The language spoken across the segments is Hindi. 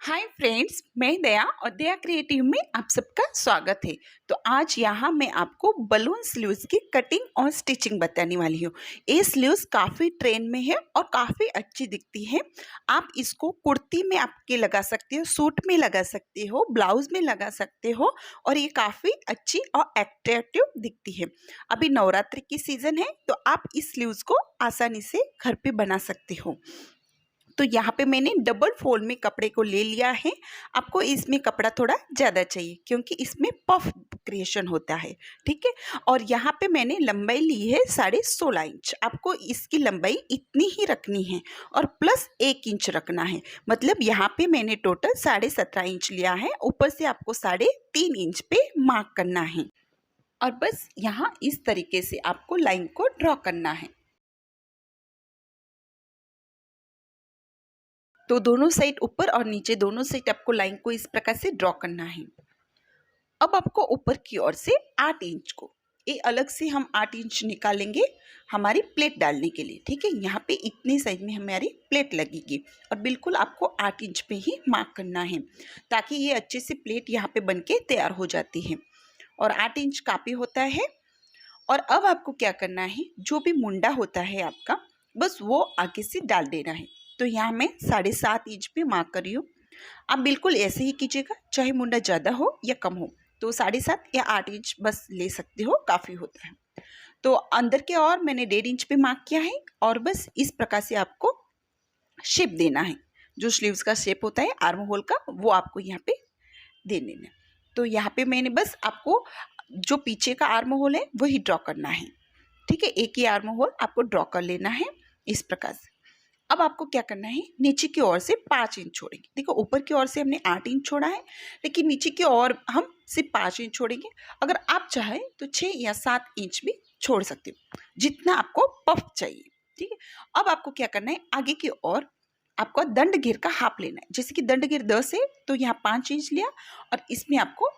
हाय फ्रेंड्स, मैं दया और दया क्रिएटिव में आप सबका स्वागत है। तो आज यहाँ मैं आपको बलून स्लीव्स की कटिंग और स्टिचिंग बताने वाली हूँ। ये स्लीव्स काफ़ी ट्रेंड में है और काफ़ी अच्छी दिखती है। आप इसको कुर्ती में आपके लगा सकते हो, सूट में लगा सकते हो, ब्लाउज में लगा सकते हो और ये काफ़ी अच्छी और अट्रैक्टिव दिखती है। अभी नवरात्रि की सीज़न है तो आप इस स्लीव्स को आसानी से घर पे बना सकते हो। तो यहाँ पे मैंने डबल फोल्ड में कपड़े को ले लिया है। आपको इसमें कपड़ा थोड़ा ज़्यादा चाहिए क्योंकि इसमें पफ क्रिएशन होता है, ठीक है। और यहाँ पे मैंने लंबाई ली है 16.5 इंच। आपको इसकी लंबाई इतनी ही रखनी है और प्लस 1 इंच रखना है। मतलब यहाँ पे मैंने टोटल 17.5 इंच लिया है। ऊपर से आपको 3.5 इंच पे मार्क करना है और बस यहाँ इस तरीके से आपको लाइन को ड्रॉ करना है। तो दोनों साइड ऊपर और नीचे दोनों साइड आपको लाइन को इस प्रकार से ड्रॉ करना है। अब आपको ऊपर की ओर से 8 इंच को ये अलग से हम 8 इंच निकालेंगे हमारी प्लेट डालने के लिए, ठीक है। यहाँ पे इतनी साइज में हमारी प्लेट लगेगी और बिल्कुल आपको 8 इंच पे ही मार्क करना है ताकि ये अच्छे से प्लेट यहाँ पे बन के तैयार हो जाती है। और 8 इंच काफ़ी होता है। और अब आपको क्या करना है, जो भी मुंडा होता है आपका बस वो आगे से डाल देना है। तो यहाँ मैं 7.5 इंच पे मार्क कर रही हूँ। आप बिल्कुल ऐसे ही कीजिएगा, चाहे मुंडा ज़्यादा हो या कम हो। तो 7.5 या 8 इंच बस ले सकते हो, काफ़ी होता है। तो अंदर के और मैंने 1.5 इंच पे मार्क किया है और बस इस प्रकार से आपको शेप देना है। जो स्लीव्स का शेप होता है आर्म होल का, वो आपको यहाँ पे दे देना है। तो यहाँ पे मैंने बस आपको जो पीछे का आर्म होल है वही ड्रॉ करना है, ठीक है। एक ही आर्म होल आपको ड्रॉ कर लेना है इस प्रकार से। अब आपको क्या करना है, नीचे की ओर से 5 इंच छोड़ेंगे। देखो ऊपर की ओर से हमने 8 इंच छोड़ा है, लेकिन नीचे की ओर हम सिर्फ 5 इंच छोड़ेंगे। अगर आप चाहें तो 6 या 7 इंच भी छोड़ सकते हो, जितना आपको पफ चाहिए, ठीक है। अब आपको क्या करना है, आगे की ओर आपको दंड घेर का हाफ लेना है। जैसे कि दंड घेर 10 है तो यहाँ 5 इंच लिया और इसमें आपको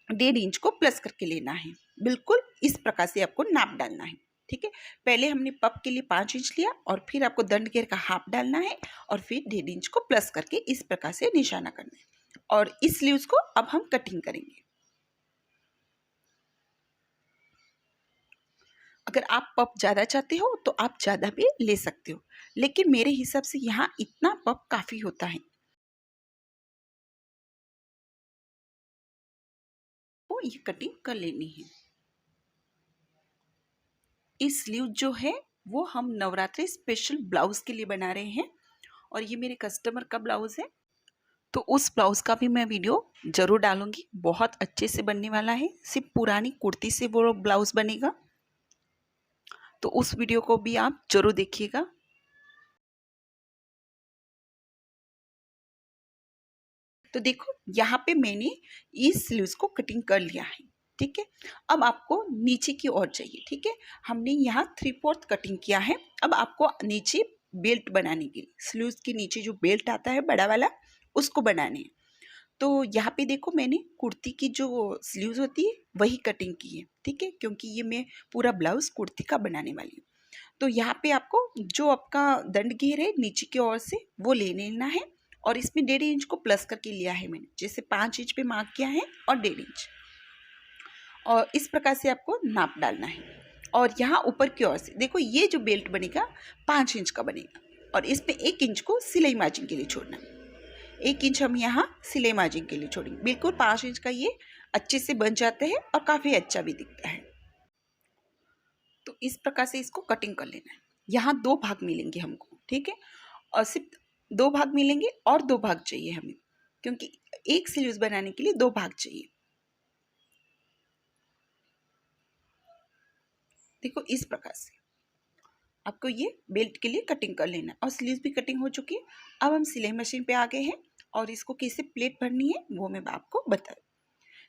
1.5 इंच को प्लस करके लेना है। बिल्कुल इस प्रकार से आपको नाप डालना है, ठीक है। पहले हमने पप के लिए 5 इंच लिया और फिर आपको दंड घेर का हाफ डालना है और फिर 1.5 इंच को प्लस करके इस प्रकार से निशाना करना है। और इस स्लीव्स को अब हम कटिंग करेंगे। अगर आप पप ज़्यादा चाहते हो तो आप ज़्यादा भी ले सकते हो, लेकिन मेरे हिसाब से यहाँ इतना पप काफ़ी होता है। तो ये कटिंग कर लेनी है। इस स्लीव जो है वो हम नवरात्रि स्पेशल ब्लाउज के लिए बना रहे हैं और ये मेरे कस्टमर का ब्लाउज है। तो उस ब्लाउज का भी मैं वीडियो ज़रूर डालूंगी। बहुत अच्छे से बनने वाला है, सिर्फ पुरानी कुर्ती से वो ब्लाउज बनेगा। तो उस वीडियो को भी आप ज़रूर देखिएगा। तो देखो यहाँ पे मैंने इस स्लीव्स को कटिंग कर लिया है, ठीक है। अब आपको नीचे की ओर चाहिए, ठीक है। हमने यहाँ 3/4 कटिंग किया है। अब आपको नीचे बेल्ट बनाने के लिए स्लीव्स के नीचे जो बेल्ट आता है बड़ा वाला, उसको बनाने हैं। तो यहाँ पे देखो मैंने कुर्ती की जो स्लीव्स होती है वही कटिंग की है, ठीक है, क्योंकि ये मैं पूरा ब्लाउज कुर्ती का बनाने वाली हूँ। तो यहाँ पे आपको जो आपका दंड घेर है नीचे की ओर से वो ले लेना है और इसमें 1.5 इंच को प्लस करके लिया है मैंने। जैसे 5 इंच पे मार्क किया है और 1.5 इंच, और इस प्रकार से आपको नाप डालना है। और यहाँ ऊपर की ओर से देखो ये जो बेल्ट बनेगा 5 इंच का बनेगा और इसमें 1 इंच को सिलाई मार्जिन के लिए छोड़ना है। 1 इंच हम यहाँ सिलाई मार्जिन के लिए छोड़ेंगे। बिल्कुल 5 इंच का ये अच्छे से बन जाते हैं और काफ़ी अच्छा भी दिखता है। तो इस प्रकार से इसको कटिंग कर लेना है। यहाँ 2 भाग मिलेंगे हमको, ठीक है। और सिर्फ 2 भाग मिलेंगे और 2 भाग चाहिए हमें, क्योंकि एक स्लीव्स बनाने के लिए 2 भाग चाहिए। देखो इस प्रकार से आपको ये बेल्ट के लिए कटिंग कर लेना है और स्लीव्स भी कटिंग हो चुकी है। अब हम सिलाई मशीन पे आ गए हैं और इसको कैसे प्लेट भरनी है वो मैं आपको बता।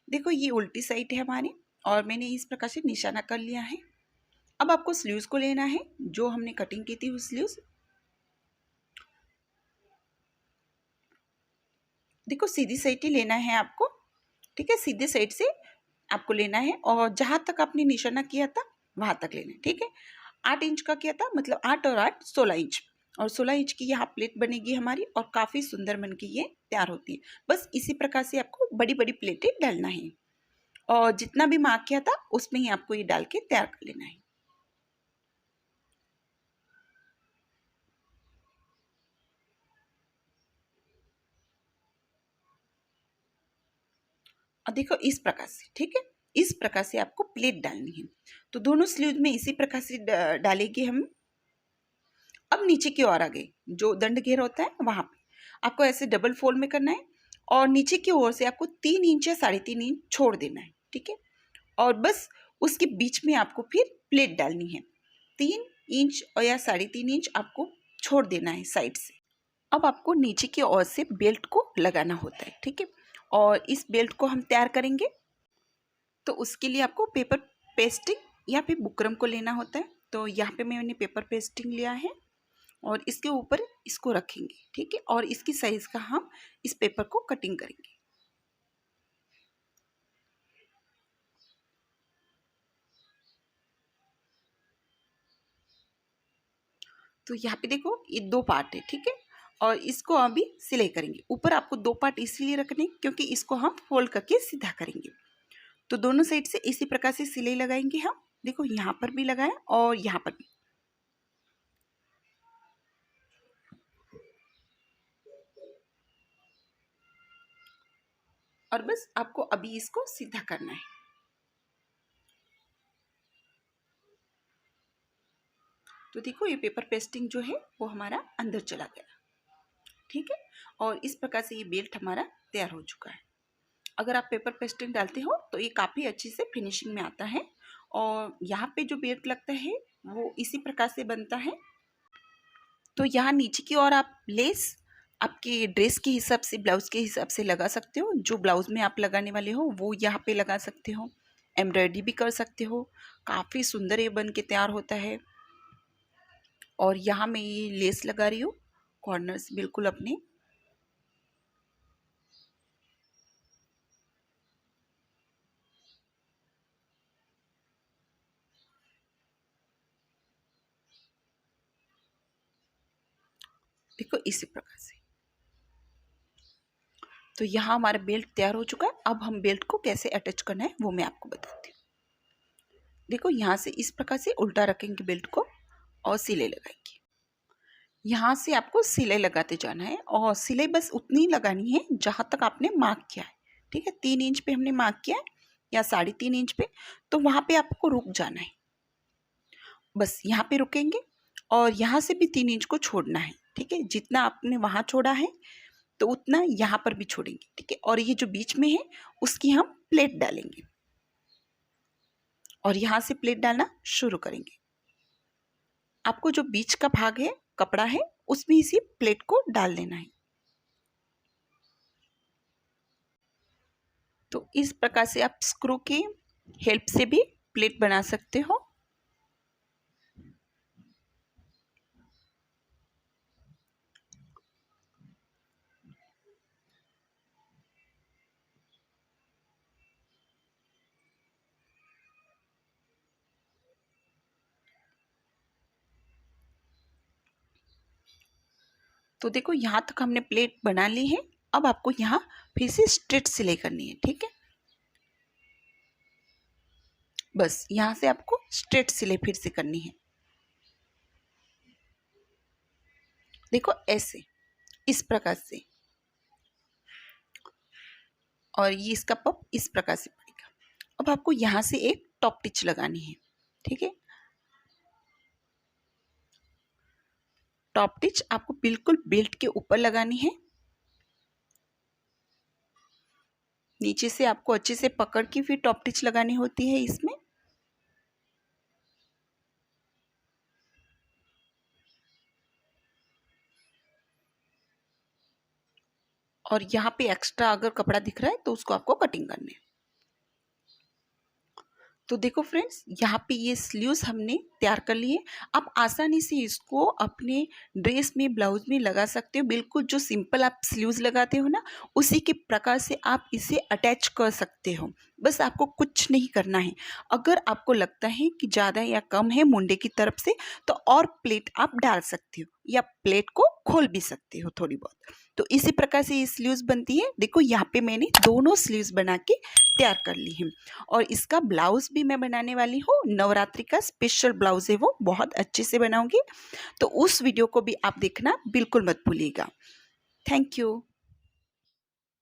देखो ये उल्टी साइड है हमारी और मैंने इस प्रकार से निशाना कर लिया है। अब आपको स्लीव्स को लेना है, जो हमने कटिंग की थी वो स्लीव्स। देखो सीधी साइड ही लेना है आपको, ठीक है। सीधे साइड से आपको लेना है और जहाँ तक आपने निशाना किया था वहाँ तक लेना है, ठीक है। 8 इंच का किया था, मतलब 8 और 8 16 इंच। और 16 इंच की यहाँ प्लेट बनेगी हमारी और काफ़ी सुंदर बन के ये तैयार होती है। बस इसी प्रकार से आपको बड़ी बड़ी प्लेटें डालना है और जितना भी मार्क किया था उसमें ही आपको ये डाल के तैयार कर लेना है। और देखो इस प्रकार से, ठीक है, इस प्रकार से आपको प्लेट डालनी है। तो दोनों स्लीव में इसी प्रकार से डालेंगे हम। अब नीचे की ओर आ गए, जो दंड घेर होता है वहां पे आपको ऐसे डबल फोल्ड में करना है और नीचे की ओर से आपको 3 इंच या 3.5 इंच छोड़ देना है, ठीक है। और बस उसके बीच में आपको फिर प्लेट डालनी है। 3 इंच और या 3.5 इंच आपको छोड़ देना है साइड से। अब आपको नीचे की ओर से बेल्ट को लगाना होता है, ठीक है। और इस बेल्ट को हम तैयार करेंगे तो उसके लिए आपको पेपर पेस्टिंग या फिर बुकरम को लेना होता है। तो यहाँ पे मैंने पेपर पेस्टिंग लिया है और इसके ऊपर इसको रखेंगे, ठीक है। और इसकी साइज का हम इस पेपर को कटिंग करेंगे। तो यहाँ पे देखो ये 2 पार्ट है, ठीक है। और इसको अभी सिलाई करेंगे। ऊपर आपको 2 पार्ट इसलिए रखने क्योंकि इसको हम फोल्ड करके सीधा करेंगे। तो दोनों साइड से इसी प्रकार से सिलाई लगाएंगे हम। देखो यहाँ पर भी लगाएं और यहाँ पर भी। और बस आपको अभी इसको सीधा करना है। तो देखो ये पेपर पेस्टिंग जो है वो हमारा अंदर चला गया, ठीक है। और इस प्रकार से ये बेल्ट हमारा तैयार हो चुका है। अगर आप पेपर पेस्टिंग डालते हो तो ये काफ़ी अच्छी से फिनिशिंग में आता है। और यहाँ पे जो बेल्ट लगता है वो इसी प्रकार से बनता है। तो यहाँ नीचे की ओर आप लेस आपके ड्रेस के हिसाब से, ब्लाउज के हिसाब से लगा सकते हो। जो ब्लाउज में आप लगाने वाले हो वो यहाँ पे लगा सकते हो। एम्ब्रॉयडरी भी कर सकते हो। काफ़ी सुंदर ये बन के तैयार होता है। और यहाँ मैं ये लेस लगा रही हूँ कॉर्नर्स बिल्कुल अपने। देखो इसी प्रकार से। तो यहाँ हमारा बेल्ट तैयार हो चुका है। अब हम बेल्ट को कैसे अटैच करना है वो मैं आपको बताती हूँ। देखो यहाँ से इस प्रकार से उल्टा रखेंगे बेल्ट को और सिलाई लगाएंगे। यहाँ से आपको सिलाई लगाते जाना है और सिलाई बस उतनी लगानी है जहाँ तक आपने मार्क किया है, ठीक है। 3 इंच पे हमने मार्क किया है या 3.5 इंच पे, तो वहाँ पे आपको रुक जाना है। बस यहाँ पे रुकेंगे और यहाँ से भी 3 इंच को छोड़ना है, ठीक है। जितना आपने वहाँ छोड़ा है तो उतना यहाँ पर भी छोड़ेंगे, ठीक है। और ये जो बीच में है उसकी हम प्लेट डालेंगे और यहाँ से प्लेट डालना शुरू करेंगे। आपको जो बीच का भाग है, कपड़ा है, उसमें इसी प्लेट को डाल देना है। तो इस प्रकार से आप स्क्रू की हेल्प से भी प्लेट बना सकते हो। तो देखो यहाँ तक हमने प्लेट बना ली है। अब आपको यहाँ फिर से स्ट्रेट सिलाई करनी है, ठीक है। बस यहाँ से आपको स्ट्रेट सिलाई फिर से करनी है। देखो ऐसे, इस प्रकार से। और ये इसका पप इस प्रकार से पड़ेगा। अब आपको यहाँ से एक टॉप टिच लगानी है, ठीक है। टॉप टिच आपको बिल्कुल बेल्ट के ऊपर लगानी है। नीचे से आपको अच्छे से पकड़ के फिर टॉप टिच लगानी होती है इसमें। और यहाँ पे एक्स्ट्रा अगर कपड़ा दिख रहा है तो उसको आपको कटिंग करनी है। तो देखो फ्रेंड्स, यहाँ पे ये स्लीव्स हमने तैयार कर लिए। आप आसानी से इसको अपने ड्रेस में, ब्लाउज में लगा सकते हो। बिल्कुल जो सिंपल आप स्लीव्स लगाते हो ना, उसी के प्रकार से आप इसे अटैच कर सकते हो। बस आपको कुछ नहीं करना है। अगर आपको लगता है कि ज़्यादा या कम है मुंडे की तरफ से तो और प्लेट आप डाल सकते हो, या प्लेट को खोल भी सकते हो थोड़ी बहुत। तो इसी प्रकार से ये स्लीव्स बनती है। देखो यहाँ पे मैंने दोनों स्लीव्स बना के तैयार कर ली हैं और इसका ब्लाउज भी मैं बनाने वाली हूँ। नवरात्रि का स्पेशल ब्लाउज है, वो बहुत अच्छे से बनाऊंगी। तो उस वीडियो को भी आप देखना बिल्कुल मत भूलिएगा। Thank you.